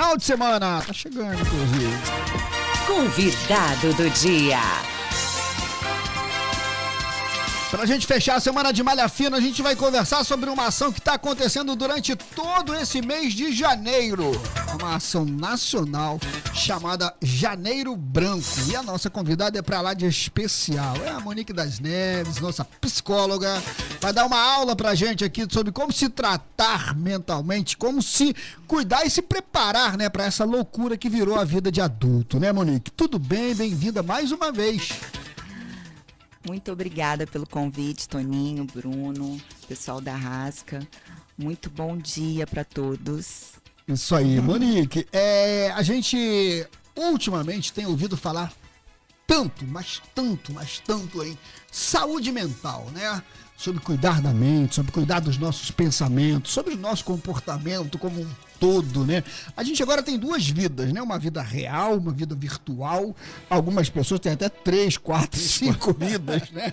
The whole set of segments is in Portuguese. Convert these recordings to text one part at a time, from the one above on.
final de semana. Tá chegando, inclusive. Convidado do dia. Pra gente fechar a semana de Malha Fina, a gente vai conversar sobre uma ação que está acontecendo durante todo esse mês de janeiro. Uma ação nacional chamada Janeiro Branco. E a nossa convidada é pra lá de especial. É a Monique das Neves, nossa psicóloga. Vai dar uma aula pra gente aqui sobre como se tratar mentalmente, como se cuidar e se preparar, né, pra essa loucura que virou a vida de adulto, né, Monique? Tudo bem? Bem-vinda mais uma vez. Muito obrigada pelo convite, Toninho, Bruno, pessoal da Rasca. Muito bom dia para todos. Isso aí, Monique. A gente ultimamente tem ouvido falar tanto em saúde mental, né? Sobre cuidar da mente, sobre cuidar dos nossos pensamentos, sobre o nosso comportamento como um todo, né? A gente agora tem duas vidas, né? Uma vida real, uma vida virtual. Algumas pessoas têm até 3, 4, 5 vidas, né?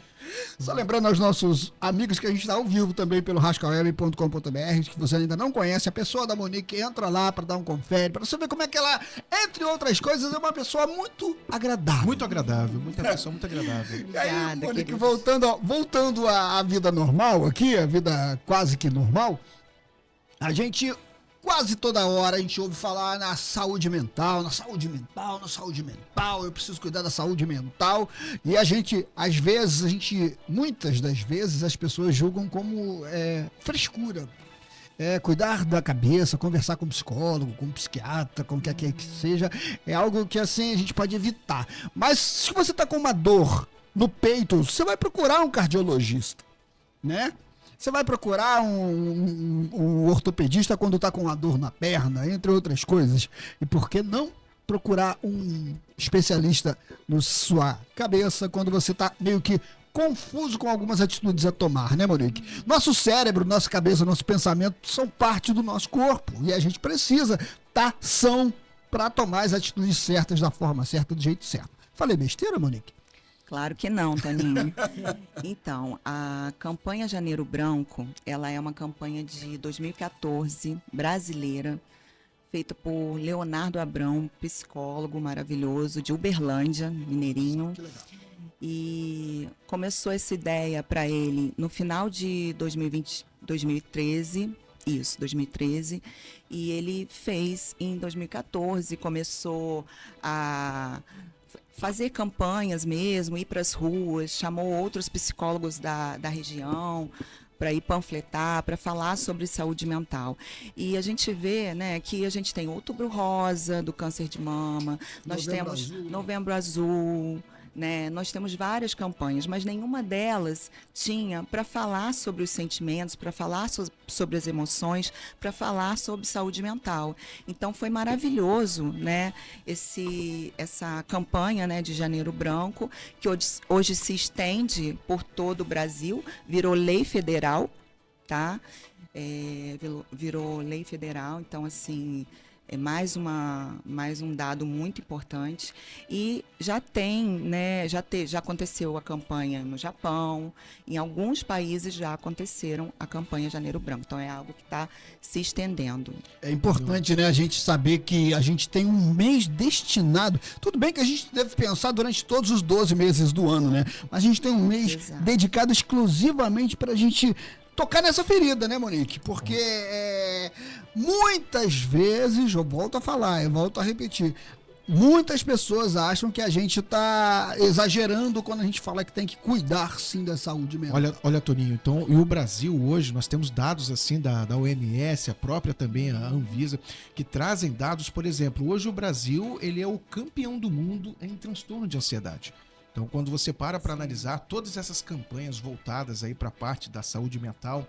Só lembrando aos nossos amigos que a gente está ao vivo também pelo rascaweb.com.br, que você ainda não conhece, a pessoa da Monique entra lá para dar um confere, para você ver como é que ela, entre outras coisas, é uma pessoa muito agradável. Muito agradável, pessoa muito agradável. E aí, Monique, voltando à vida normal aqui, a vida quase que normal, a gente... Quase toda hora a gente ouve falar na saúde mental, eu preciso cuidar da saúde mental. E muitas das vezes, as pessoas julgam como frescura. Cuidar da cabeça, conversar com psicólogo, com psiquiatra, com o que quer que seja, é algo que assim a gente pode evitar. Mas se você está com uma dor no peito, você vai procurar um cardiologista, né? Você vai procurar um ortopedista quando está com uma dor na perna, entre outras coisas. E por que não procurar um especialista na sua cabeça quando você está meio que confuso com algumas atitudes a tomar, né, Monique? Nosso cérebro, nossa cabeça, nosso pensamento são parte do nosso corpo. E a gente precisa estar são para tomar as atitudes certas da forma certa, do jeito certo. Falei besteira, Monique? Claro que não, Toninho. Então, a campanha Janeiro Branco, ela é uma campanha de 2014, brasileira, feita por Leonardo Abrão, psicólogo maravilhoso, de Uberlândia, mineirinho. E começou essa ideia para ele no final de 2013, e ele fez em 2014, começou a fazer campanhas mesmo, ir para as ruas, chamou outros psicólogos da região para ir panfletar, para falar sobre saúde mental. E a gente vê, né, que a gente tem Outubro Rosa, do câncer de mama, nós temos Novembro Azul, né? Nós temos várias campanhas, mas nenhuma delas tinha para falar sobre os sentimentos, para falar sobre as emoções, para falar sobre saúde mental. Então foi maravilhoso, né, essa campanha, né, de Janeiro Branco, que hoje se estende por todo o Brasil, virou lei federal, tá? Virou lei federal, então assim... É mais um dado muito importante. E já tem, né, já aconteceu a campanha no Japão, em alguns países já aconteceram a campanha Janeiro Branco. Então é algo que está se estendendo. É importante, né, a gente saber que a gente tem um mês destinado. Tudo bem que a gente deve pensar durante todos os 12 meses do ano, né? Mas a gente tem um mês dedicado exclusivamente para a gente tocar nessa ferida, né, Monique? Porque muitas vezes, eu volto a repetir, muitas pessoas acham que a gente está exagerando quando a gente fala que tem que cuidar, sim, da saúde mental. Olha, Toninho, então, e o Brasil hoje, nós temos dados assim da OMS, a própria também, a Anvisa, que trazem dados, por exemplo, hoje o Brasil, ele é o campeão do mundo em transtorno de ansiedade. Então, quando você para analisar todas essas campanhas voltadas aí para a parte da saúde mental,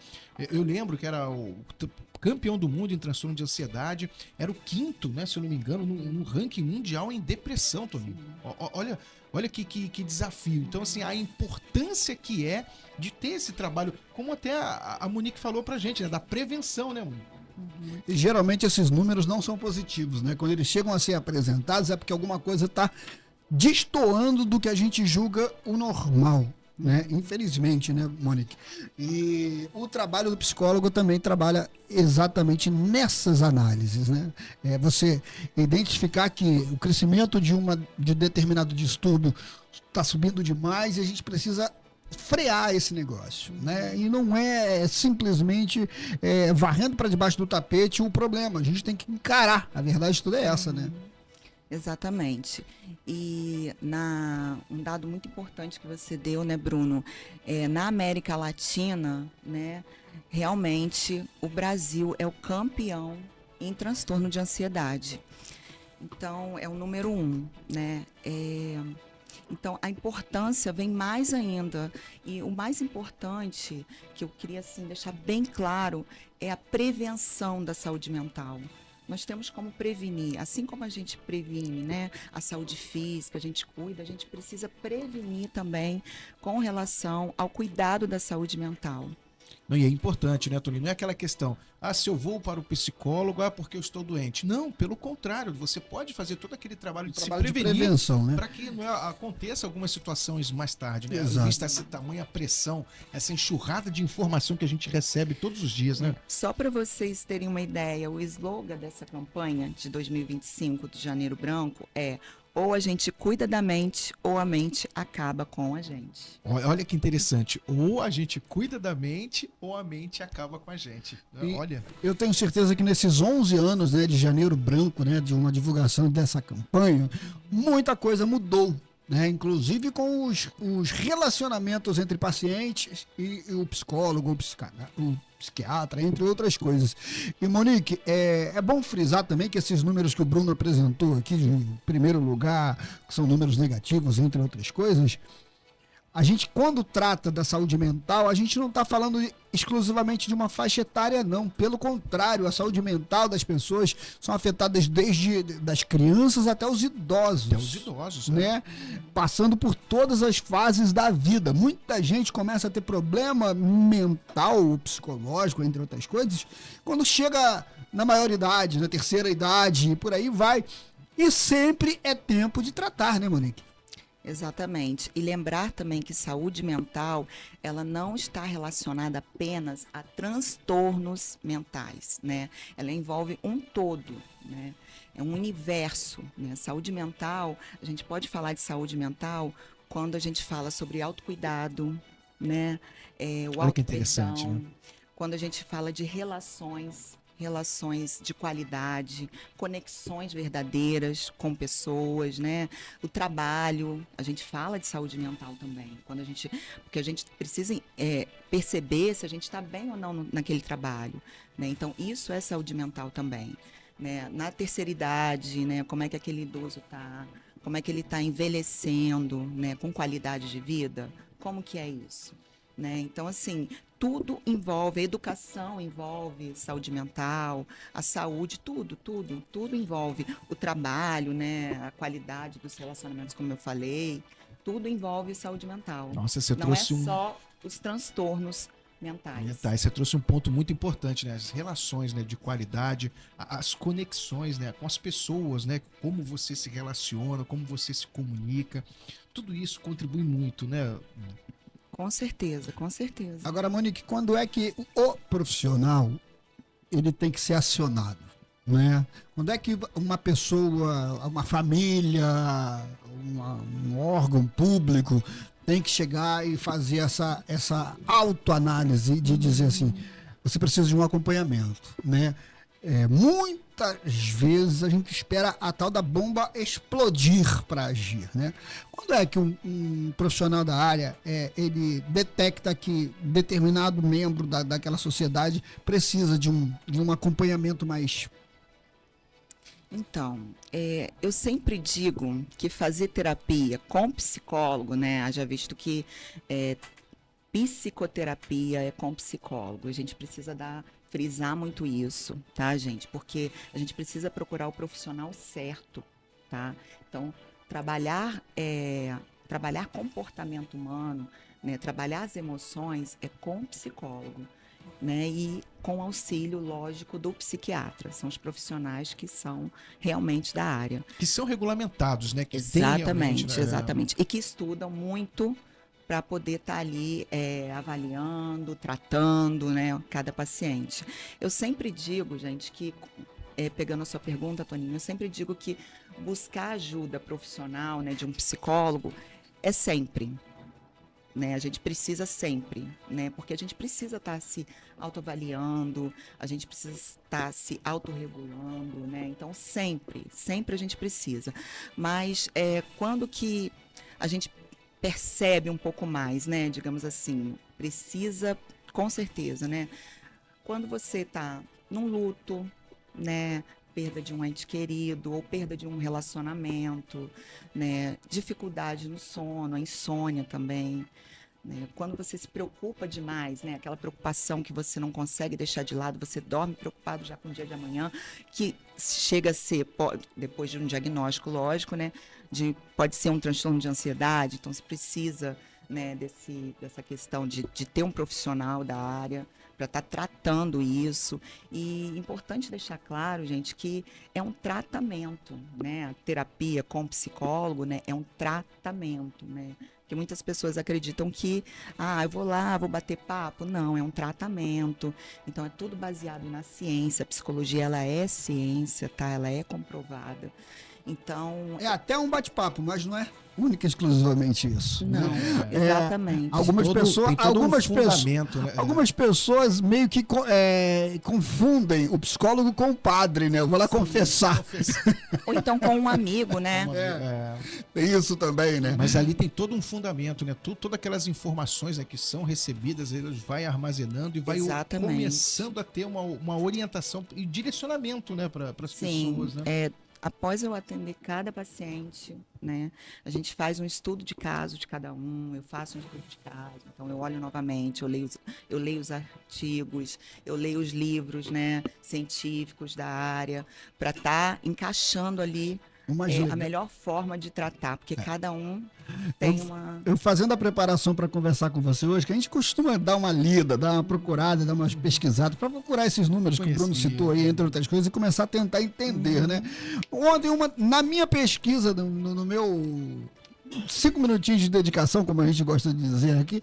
eu lembro que era o campeão do mundo em transtorno de ansiedade, era o 5º, né, se eu não me engano, no ranking mundial em depressão, Toninho. Olha que desafio. Então, assim, a importância que é de ter esse trabalho, como até a Monique falou pra gente, né, da prevenção, né, Monique? E geralmente esses números não são positivos, né? Quando eles chegam a ser apresentados é porque alguma coisa está destoando do que a gente julga o normal. né? Infelizmente, né, Monique? E o trabalho do psicólogo também trabalha exatamente nessas análises, né? É você identificar que o crescimento de determinado distúrbio está subindo demais e a gente precisa frear esse negócio, né? E não é simplesmente varrendo para debaixo do tapete o problema. A gente tem que encarar. A verdade toda é essa, né? Exatamente. E um dado muito importante que você deu, né, Bruno? Na América Latina, né, realmente o Brasil é o campeão em transtorno de ansiedade. Então, é o número 1, né? Então, a importância vem mais ainda. E o mais importante, que eu queria assim, deixar bem claro, é a prevenção da saúde mental. Nós temos como prevenir, assim como a gente previne, né, a saúde física, a gente cuida, a gente precisa prevenir também com relação ao cuidado da saúde mental. Não, e é importante, né, Tony? Não é aquela questão, se eu vou para o psicólogo, porque eu estou doente. Não, pelo contrário, você pode fazer todo aquele trabalho de se prevenir, de prevenção, né? para que aconteça algumas situações mais tarde, né? Exato. Vista essa tamanha pressão, essa enxurrada de informação que a gente recebe todos os dias, né? Só para vocês terem uma ideia, o slogan dessa campanha de 2025 de Janeiro Branco é: ou a gente cuida da mente, ou a mente acaba com a gente. Olha que interessante. Ou a gente cuida da mente, ou a mente acaba com a gente. Olha. Eu tenho certeza que nesses 11 anos, né, de Janeiro Branco, né, de uma divulgação dessa campanha, muita coisa mudou, né, inclusive com os relacionamentos entre pacientes e o psicólogo, o psiquiatra, entre outras coisas. E, Monique, é bom frisar também que esses números que o Bruno apresentou aqui, de primeiro lugar, que são números negativos, entre outras coisas, a gente, quando trata da saúde mental, a gente não está falando exclusivamente de uma faixa etária, não. Pelo contrário, a saúde mental das pessoas são afetadas desde das crianças até os idosos. Até os idosos, né? Passando por todas as fases da vida. Muita gente começa a ter problema mental, psicológico, entre outras coisas, quando chega na maioridade, na terceira idade, e por aí vai. E sempre é tempo de tratar, né, Monique? Exatamente. E lembrar também que saúde mental, ela não está relacionada apenas a transtornos mentais, né? Ela envolve um todo, né? É um universo, né? Saúde mental, a gente pode falar de saúde mental quando a gente fala sobre autocuidado, né? O Olha que interessante, autoperdão, né? quando a gente fala de relações de qualidade, conexões verdadeiras com pessoas, né? O trabalho, a gente fala de saúde mental também, porque a gente precisa perceber se a gente está bem ou não naquele trabalho, né? Então, isso é saúde mental também, né? Na terceira idade, né? Como é que aquele idoso está? Como é que ele está envelhecendo, né? Com qualidade de vida? Como que é isso? Né? Então, assim, tudo envolve, a educação envolve saúde mental, a saúde, tudo envolve o trabalho, né? A qualidade dos relacionamentos, como eu falei, tudo envolve saúde mental. Nossa, você não trouxe é só os transtornos mentais. Você trouxe um ponto muito importante, né? As relações, né, de qualidade, as conexões, né, com as pessoas, né? Como você se relaciona, como você se comunica, tudo isso contribui muito, né? Com certeza, com certeza. Agora, Monique, quando é que o profissional ele tem que ser acionado, né? Quando é que uma pessoa, uma família, um órgão público tem que chegar e fazer essa autoanálise de dizer assim, você precisa de um acompanhamento, né? Muitas vezes a gente espera a tal da bomba explodir para agir, né? Quando é que um profissional da área ele detecta que determinado membro daquela sociedade precisa de um acompanhamento mais... Então, eu sempre digo que fazer terapia com psicólogo, né? Haja visto que psicoterapia é com psicólogo. A gente precisa frisar muito isso, tá, gente? Porque a gente precisa procurar o profissional certo, tá? Então, trabalhar comportamento humano, né? Trabalhar as emoções é com psicólogo, né? E com auxílio, lógico, do psiquiatra. São os profissionais que são realmente da área. Que são regulamentados, né? Que Exatamente, tem realmente, né? exatamente. E que estudam muito para poder estar ali avaliando, tratando, né, cada paciente. Eu sempre digo, gente, que, pegando a sua pergunta, Toninho, eu sempre digo que buscar ajuda profissional, né, de um psicólogo é sempre. Né, a gente precisa sempre, né, porque a gente precisa estar se autoavaliando, a gente precisa estar se autorregulando, né, então sempre a gente precisa. Mas quando que a gente percebe um pouco mais, né, digamos assim, precisa, com certeza, né, quando você está num luto, né, perda de um ente querido ou perda de um relacionamento, né, dificuldade no sono, a insônia também, né, quando você se preocupa demais, né, aquela preocupação que você não consegue deixar de lado, você dorme preocupado já com o dia de amanhã, que chega a ser, depois de um diagnóstico, lógico, né, pode ser um transtorno de ansiedade, então você precisa, né, dessa questão de ter um profissional da área para estar tratando isso. E importante deixar claro, gente, que é um tratamento, né? A terapia com psicólogo, né, é um tratamento, né? Porque muitas pessoas acreditam que, eu vou lá, vou bater papo. Não, é um tratamento. Então, é tudo baseado na ciência. A psicologia, ela é ciência, tá? Ela é comprovada. Então... É até um bate-papo, mas não é única e exclusivamente isso. Não, exatamente. Algumas pessoas meio que confundem o psicólogo com o padre, né? Eu vou lá confessar. Ou então com um amigo, né? Tem isso também, né? Mas ali tem todo um fundamento, né? Todas aquelas informações, né, que são recebidas, eles vai armazenando e vai começando a ter uma orientação e direcionamento, né, para as pessoas, né? Após eu atender cada paciente, né, a gente faz um estudo de caso de cada um, eu faço um estudo de caso, então eu olho novamente, eu leio os artigos, eu leio os livros, né, científicos da área, para estar encaixando ali a melhor forma de tratar, porque cada um tem uma... Eu fazendo a preparação para conversar com você hoje, que a gente costuma dar uma lida, dar uma procurada, dar umas pesquisadas, para procurar esses números que o Bruno citou aí, entre outras coisas, e começar a tentar entender, né? Ontem, na minha pesquisa, no meu 5 minutinhos de dedicação, como a gente gosta de dizer aqui,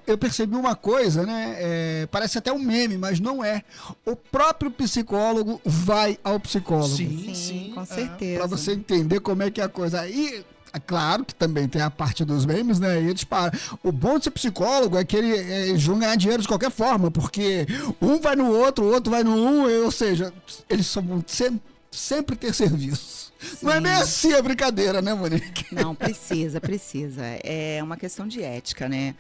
eu percebi uma coisa, né? Parece até um meme, mas não é. O próprio psicólogo vai ao psicólogo. Sim, com certeza. Para você entender como é que é a coisa. E é claro que também tem a parte dos memes, né? E eles param. O bom de ser psicólogo é que eles vão ganhar dinheiro de qualquer forma, porque um vai no outro, o outro vai no um, ou seja, eles só vão sempre ter serviço. Sim. Não é bem assim a brincadeira, né, Monique? Não, precisa. É uma questão de ética, né?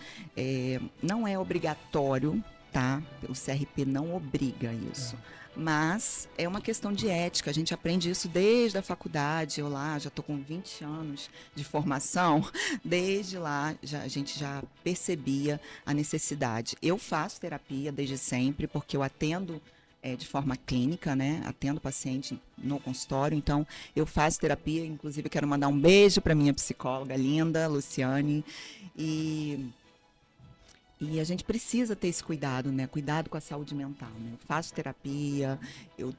Não é obrigatório, tá? O CRP não obriga isso. Mas é uma questão de ética, a gente aprende isso desde a faculdade. Eu lá já estou com 20 anos de formação, desde lá a gente já percebia a necessidade. Eu faço terapia desde sempre, porque eu atendo de forma clínica, né? Atendo paciente no consultório, então eu faço terapia, inclusive quero mandar um beijo para minha psicóloga linda, Luciane, e a gente precisa ter esse cuidado, né? Cuidado com a saúde mental, né? Eu faço terapia, eu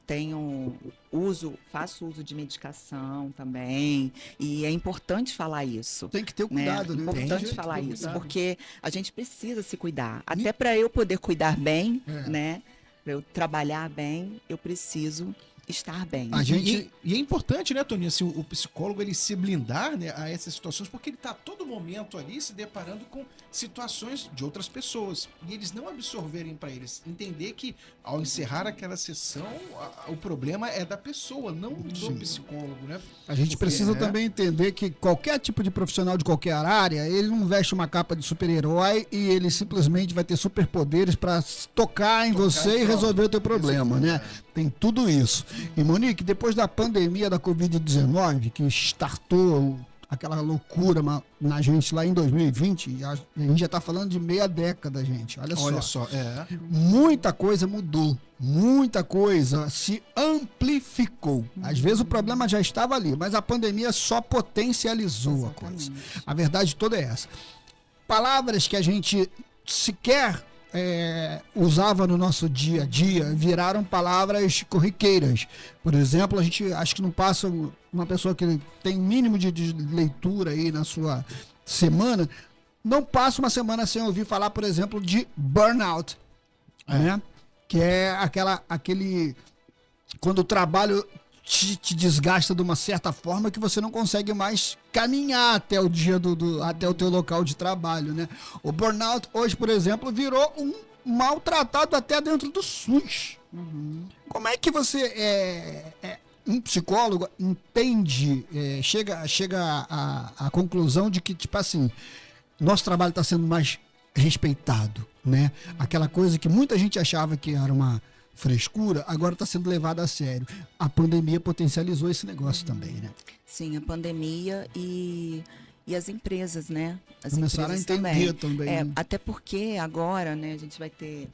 faço uso de medicação também, e é importante falar isso. Tem que ter o cuidado, né? É importante falar isso, porque a gente precisa se cuidar. Até para eu poder cuidar bem, né? Para eu trabalhar bem, eu preciso estar bem. E é importante, né, Toninho, assim, o psicólogo ele se blindar, né, a essas situações, porque ele está a todo momento ali se deparando com situações de outras pessoas. E eles não absorverem para eles. Entender que ao encerrar aquela sessão, o problema é da pessoa, não do psicólogo, né? A gente precisa também entender que qualquer tipo de profissional de qualquer área, ele não veste uma capa de super-herói e ele simplesmente vai ter superpoderes para tocar em você e resolver o teu problema, né? Tem tudo isso. E, Monique, depois da pandemia da Covid-19, que startou aquela loucura na gente lá em 2020, a gente já está falando de meia década, gente. Olha só. Muita coisa mudou. Muita coisa se amplificou. Às vezes o problema já estava ali, mas a pandemia só potencializou a coisa. A verdade toda é essa. Palavras que a gente sequer usava no nosso dia a dia, viraram palavras corriqueiras. Por exemplo, a gente acho que não passa uma pessoa que tem mínimo de leitura aí na sua semana, não passa uma semana sem ouvir falar, por exemplo, de burnout, né? Que é aquele quando o trabalho te desgasta de uma certa forma que você não consegue mais caminhar até o dia até o teu local de trabalho, né? O burnout hoje, por exemplo, virou um maltratado até dentro do SUS. Como é que você, um psicólogo, entende, chega à conclusão de que, tipo assim, nosso trabalho está sendo mais respeitado, né? Aquela coisa que muita gente achava que era uma frescura, agora está sendo levada a sério. A pandemia potencializou esse negócio também, né? Sim, a pandemia e as empresas, né? As Começaram a empresas entender também. É, até porque agora, né, a gente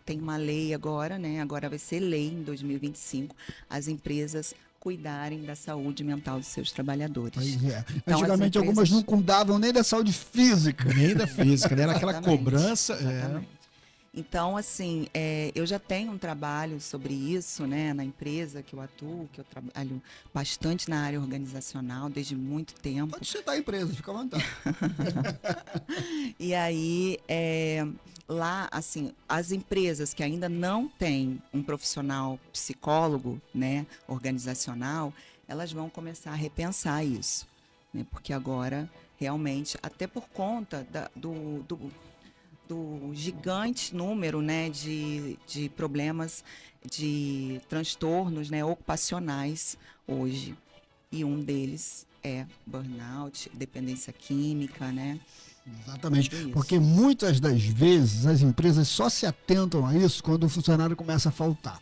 tem uma lei agora, né? Agora vai ser lei em 2025, as empresas cuidarem da saúde mental dos seus trabalhadores. Pois é. Então, Antigamente as empresas- algumas não cuidavam nem da saúde física. Nem da física, né? Era aquela Exatamente, cobrança. exatamente. Então, assim, eu já tenho um trabalho sobre isso, né, na empresa que eu atuo, que eu trabalho bastante na área organizacional desde muito tempo. Pode citar a empresa, fica à vontade. E aí, lá, assim, as empresas que ainda não têm um profissional psicólogo, né, organizacional, elas vão começar a repensar isso, né, porque agora, realmente, até por conta do gigante número, né, de problemas, de transtornos, né, ocupacionais hoje. E um deles é burnout, dependência química, né? Exatamente. Tudo isso. Porque muitas das vezes as empresas só se atentam a isso quando o funcionário começa a faltar.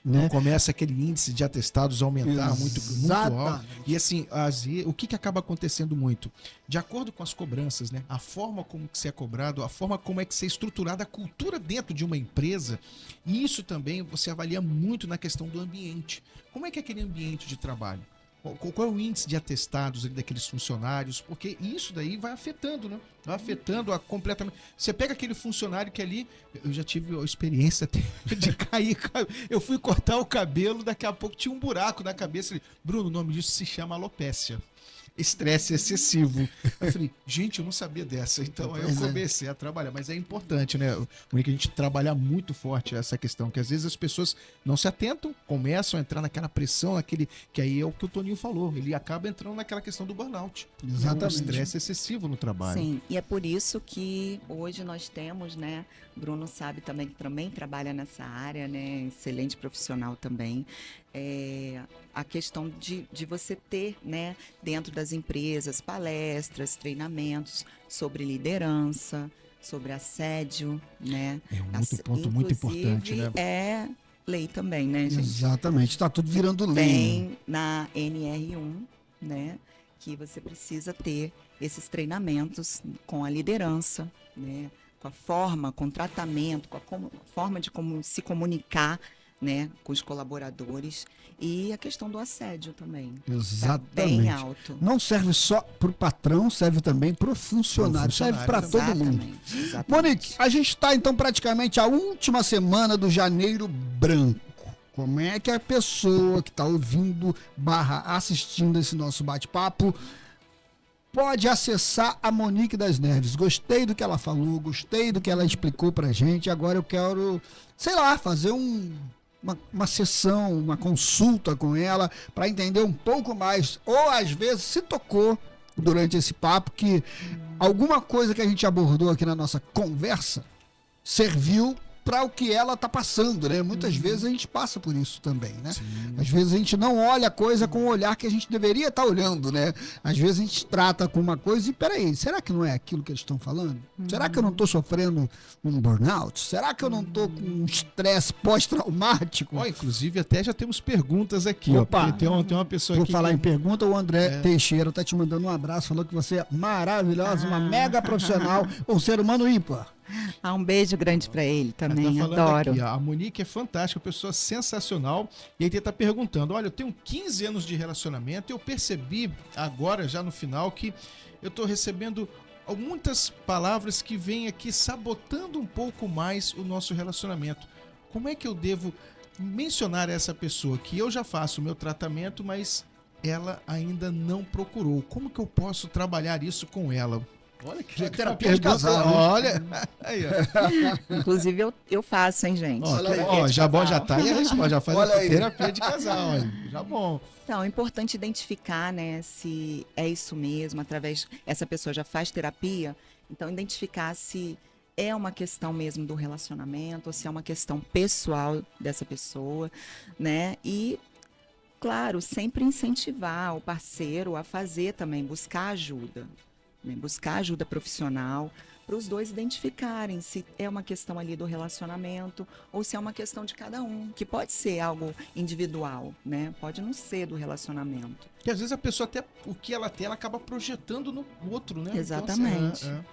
Né? Começa aquele índice de atestados a aumentar muito alto. Exatamente. E assim, o que acaba acontecendo muito? De acordo com as cobranças, né? A forma como que você é cobrado, a forma como é que você é estruturada a cultura dentro de uma empresa, e isso também você avalia muito na questão do ambiente. Como é que é aquele ambiente de trabalho? Qual é o índice de atestados ali daqueles funcionários? Porque isso daí vai afetando, né? Vai afetando completamente. Você pega aquele funcionário que ali... Eu já tive a experiência até de cair. Eu fui cortar o cabelo, daqui a pouco tinha um buraco na cabeça. Bruno, o nome disso se chama alopecia. Estresse excessivo. Eu falei, gente, eu não sabia dessa. Então aí eu comecei a trabalhar. Mas é importante, né? Que a gente trabalhar muito forte essa questão, que às vezes as pessoas não se atentam, começam a entrar naquela pressão, que aí é o que o Toninho falou. Ele acaba entrando naquela questão do burnout. Exatamente. O estresse excessivo no trabalho. Sim, e é por isso que hoje nós temos, né? Bruno sabe também que também trabalha nessa área, né? Excelente profissional também. A questão de você ter, né, dentro das empresas, palestras, treinamentos sobre liderança, sobre assédio, né? É um outro ponto muito importante, né? É lei também, né, gente? Exatamente. Está tudo virando lei. Tem na NR1, né, que você precisa ter esses treinamentos com a liderança, né, com a forma, com o tratamento, com a forma de como se comunicar, né, com os colaboradores, e a questão do assédio também. Exatamente. Tá bem alto. Não serve só para o patrão, serve também para o funcionário. Serve para todo mundo. Exatamente. Monique, a gente está então praticamente a última semana do Janeiro Branco. Como é que a pessoa que está ouvindo / assistindo esse nosso bate-papo pode acessar a Monique das Neves? Gostei do que ela falou, gostei do que ela explicou pra gente. Agora eu quero, sei lá, fazer uma sessão, uma consulta com ela para entender um pouco mais. Ou às vezes se tocou durante esse papo que alguma coisa que a gente abordou aqui na nossa conversa serviu para o que ela está passando, né? Muitas vezes a gente passa por isso também, né? Sim. Às vezes a gente não olha a coisa com o olhar que a gente deveria estar olhando, né? Às vezes a gente trata com uma coisa e, peraí, será que não é aquilo que eles estão falando? Será que eu não estou sofrendo um burnout? Será que eu não estou com um estresse pós-traumático? Ó, inclusive, até já temos perguntas aqui. Opa. Ó, porque tem uma pessoa Por aqui. falar em pergunta, o André É. Teixeira está te mandando um abraço, falou que você é maravilhosa, uma mega profissional, um ser humano ímpar. Um beijo grande para ele Ela também, tá falando adoro. aqui, ó, a Monique é fantástica, pessoa sensacional. E aí ele tá perguntando: olha, eu tenho 15 anos de relacionamento, eu percebi agora, já no final, que eu tô recebendo muitas palavras que vêm aqui sabotando um pouco mais o nosso relacionamento. Como é que eu devo mencionar a essa pessoa que eu já faço o meu tratamento, mas ela ainda não procurou? Como que eu posso trabalhar isso com ela? Olha que legal. Terapia de casal. Olha. Aí, ó. Inclusive, eu faço, hein, gente? Ó, Olha aí. ó, já bom, já tá aí a resposta. Já faz Olha a aí. terapia de casal, olha. Já bom. Então, é importante identificar, né, se é isso mesmo, essa pessoa já faz terapia, então identificar se é uma questão mesmo do relacionamento, ou se é uma questão pessoal dessa pessoa, né? E, claro, sempre incentivar o parceiro a fazer também, buscar ajuda, né? Buscar ajuda profissional, para os dois identificarem se é uma questão ali do relacionamento ou se é uma questão de cada um, que pode ser algo individual, né? Pode não ser do relacionamento. Porque às vezes a pessoa até, o que ela tem, ela acaba projetando no outro, né? Exatamente. Então,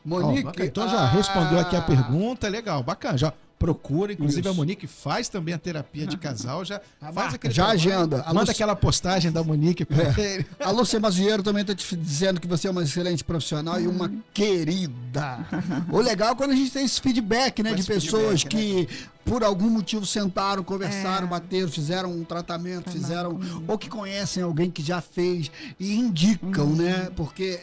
Monique, Ó, então já respondeu aqui a pergunta, legal, bacana. Já procura, inclusive Isso. a Monique faz também a terapia de casal, já faz marca, aquele já trabalho, agenda. A Manda Luci- aquela postagem da Monique pra ele. A Lúcia Mazieiro também está te dizendo que você é uma excelente profissional e uma querida. O legal é quando a gente tem esse feedback, né? Com De esse pessoas feedback, que, por algum motivo, sentaram, conversaram, bateram, fizeram um tratamento, fizeram. Ou que conhecem alguém que já fez e indicam, né? Porque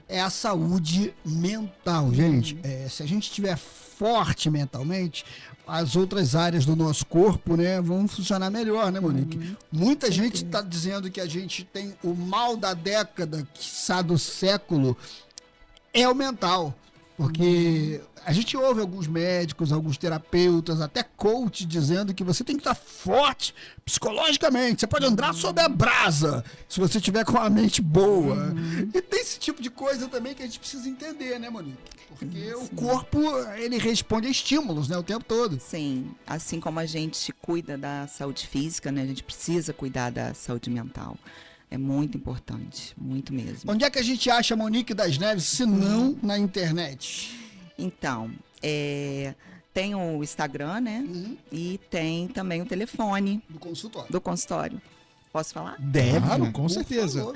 é a saúde mental, gente. Se a gente estiver forte mentalmente, as outras áreas do nosso corpo, né, vão funcionar melhor, né, Monique? Muita gente está dizendo que a gente tem o mal da década, quiçá do século, é o mental. Porque a gente ouve alguns médicos, alguns terapeutas, até coach dizendo que você tem que estar forte psicologicamente. Você pode andar sob a brasa se você tiver com a mente boa. E tem esse tipo de coisa também que a gente precisa entender, né, Monique? Porque o corpo, ele responde a estímulos, né, o tempo todo. Sim, assim como a gente cuida da saúde física, né? A gente precisa cuidar da saúde mental. É muito importante, muito mesmo. Onde é que a gente acha a Monique das Neves, se não na internet? Então, tem o Instagram, né? E tem também o telefone Do consultório. do consultório. Posso falar? Deve. Claro, com por certeza. favor.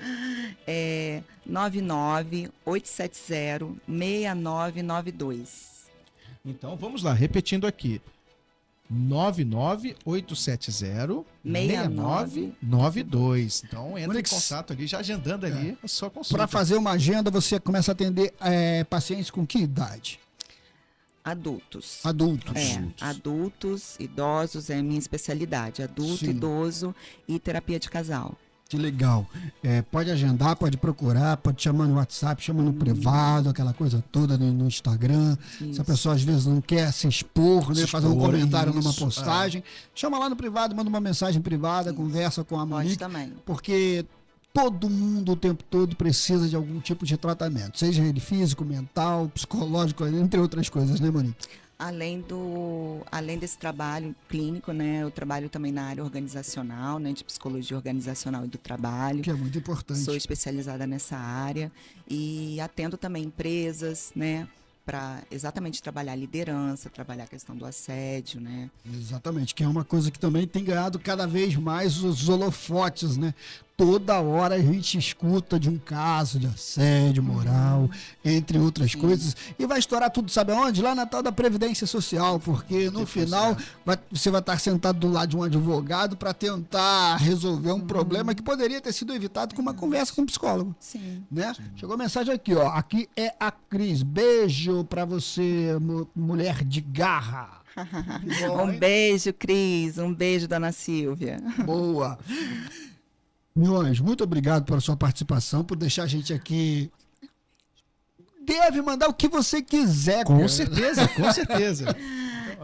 99870-6992. Então vamos lá, repetindo aqui. 99870-6992. Então entra Monique, em contato ali, já agendando ali a sua consulta. Para fazer uma agenda, você começa a atender pacientes com que idade? Adultos. Adultos. Adultos, idosos é a minha especialidade. Adulto, Sim. idoso e terapia de casal. Que legal. Pode agendar, pode procurar, pode chamar no WhatsApp, chama no privado, aquela coisa toda no Instagram. Se a Isso. pessoa às vezes não quer se expor, né, fazer um expor, comentário numa isso, postagem, chama lá no privado, manda uma mensagem privada, conversa com a Pode Monique, também. porque todo mundo o tempo todo precisa de algum tipo de tratamento, seja ele físico, mental, psicológico, entre outras coisas, né, Monique? Além desse trabalho clínico, né, eu trabalho também na área organizacional, né, de psicologia organizacional e do trabalho. Que é muito importante. Sou especializada nessa área e atendo também empresas, né, para exatamente trabalhar liderança, trabalhar a questão do assédio, né? Exatamente, que é uma coisa que também tem ganhado cada vez mais os holofotes, né? Toda hora a gente escuta de um caso de assédio moral, entre outras coisas, e vai estourar tudo, sabe aonde? Lá na tal da Previdência Social, porque no final você vai estar sentado do lado de um advogado para tentar resolver um problema que poderia ter sido evitado com uma conversa com um psicólogo. Sim. Né? Chegou a mensagem aqui, ó. Aqui é a Cris. Beijo pra você, mulher de garra. Que bom, Um hein? beijo, Cris. Um beijo, dona Silvia. Boa. Meu anjo, muito obrigado pela sua participação, por deixar a gente aqui. Deve mandar o que você quiser. Com cara. certeza, com certeza.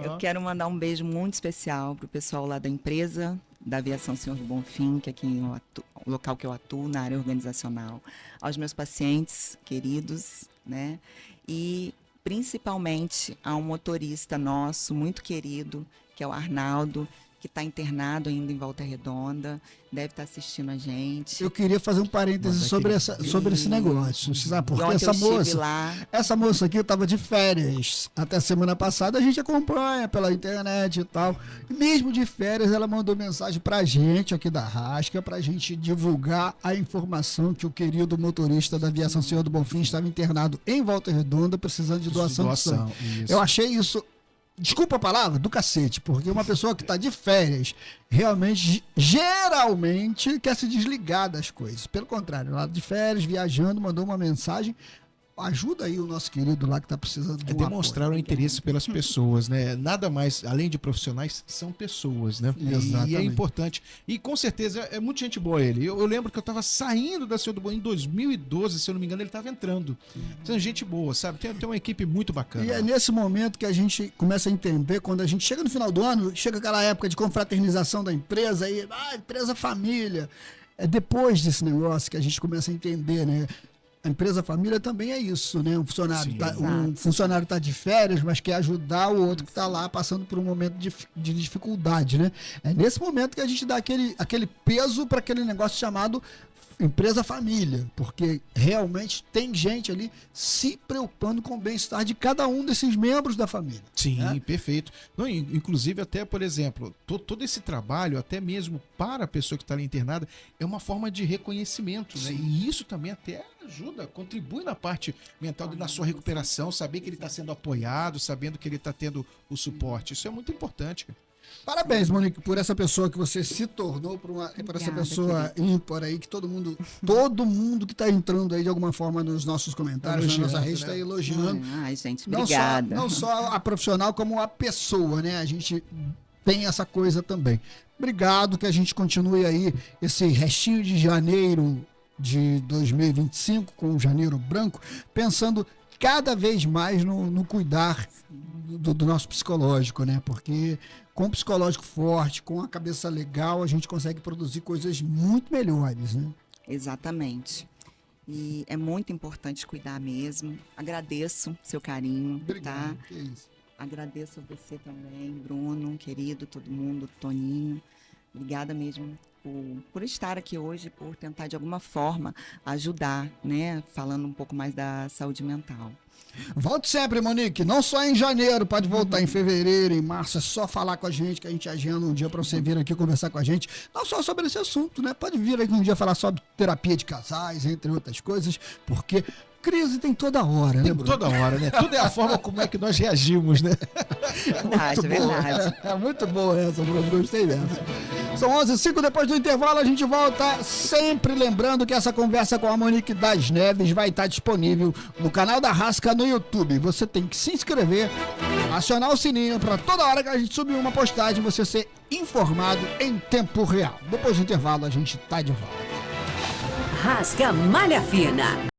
Eu quero mandar um beijo muito especial pro pessoal lá da empresa, da Aviação Senhor do Bonfim, que é aqui o local que eu atuo, na área organizacional. Aos meus pacientes queridos, né? E principalmente a um motorista nosso, muito querido, que é o Arnaldo, que está internado ainda em Volta Redonda, deve estar assistindo a gente. Eu queria fazer um parêntese Manda sobre, aquele- sobre esse negócio. Você sabe, porque Ontem essa eu estive moça. lá. Essa moça aqui estava de férias. Até semana passada a gente acompanha pela internet e tal. E mesmo de férias, ela mandou mensagem pra gente aqui da Rasca, pra gente divulgar a informação que o querido motorista da Aviação Senhor do Bonfim estava internado em Volta Redonda, precisando de doação de sangue. Isso. Eu achei isso, desculpa a palavra, do cacete, porque uma pessoa que está de férias realmente, geralmente, quer se desligar das coisas. Pelo contrário, ela de férias, viajando, mandou uma mensagem ajuda aí o nosso querido lá que está precisando de É um demonstrar o apoio. interesse pelas pessoas, né? Nada mais, além de profissionais, são pessoas, né? E é Exatamente. importante. E com certeza é muita gente boa ele. Eu lembro que eu estava saindo da Senhor do Bom em 2012, se eu não me engano, ele estava entrando. Então, gente boa, sabe? Tem uma equipe muito bacana. E é nesse momento que a gente começa a entender, quando a gente chega no final do ano, chega aquela época de confraternização da empresa, aí, empresa família. É depois desse negócio que a gente começa a entender, né? A empresa família também é isso, né? Sim. Um funcionário tá de férias, mas quer ajudar o outro que está lá passando por um momento de dificuldade, né? É nesse momento que a gente dá aquele peso para aquele negócio chamado empresa família, porque realmente tem gente ali se preocupando com o bem-estar de cada um desses membros da família. Sim, né? perfeito. Não, inclusive, até, por exemplo, todo esse trabalho, até mesmo para a pessoa que está ali internada, é uma forma de reconhecimento, né? E isso também até ajuda, contribui na parte mental, na sua recuperação, saber que ele está sendo apoiado, sabendo que ele está tendo o suporte. Isso é muito importante, cara. Parabéns, Monique, por essa pessoa que você se tornou, por essa Obrigada, pessoa ímpar aí, que todo mundo que está entrando aí de alguma forma nos nossos comentários, na nossa Elogiando, rede, né? está elogiando. Ai, gente, Não obrigada. não só a profissional, como a pessoa, né? A gente tem essa coisa também. Obrigado, que a gente continue aí esse restinho de janeiro de 2025, com o janeiro branco, pensando cada vez mais no cuidar do nosso psicológico, né? Porque com o psicológico forte, com a cabeça legal, a gente consegue produzir coisas muito melhores, né? Exatamente. E é muito importante cuidar mesmo. Agradeço seu carinho, tá? Obrigado. Que isso. Agradeço a você também, Bruno, querido, todo mundo, Toninho. Obrigada mesmo por estar aqui hoje, por tentar de alguma forma ajudar, né? Falando um pouco mais da saúde mental. Volte sempre, Monique. Não só em janeiro, pode voltar em fevereiro, em março. É só falar com a gente, que a gente agenda um dia para você vir aqui conversar com a gente. Não só sobre esse assunto, né? Pode vir aqui um dia falar sobre terapia de casais, entre outras coisas, porque crise tem toda hora, né, Tem Bruno? toda hora, né? Tudo é a forma como é que nós reagimos, né? Verdade, Muito boa. verdade. É muito boa essa, Bruno. Gostei dessa. São 11h05, depois do intervalo a gente volta, sempre lembrando que essa conversa com a Monique das Neves vai estar disponível no canal da Rasca no YouTube. Você tem que se inscrever, acionar o sininho para toda hora que a gente subir uma postagem você ser informado em tempo real. Depois do intervalo a gente tá de volta. Rasca Malha Fina.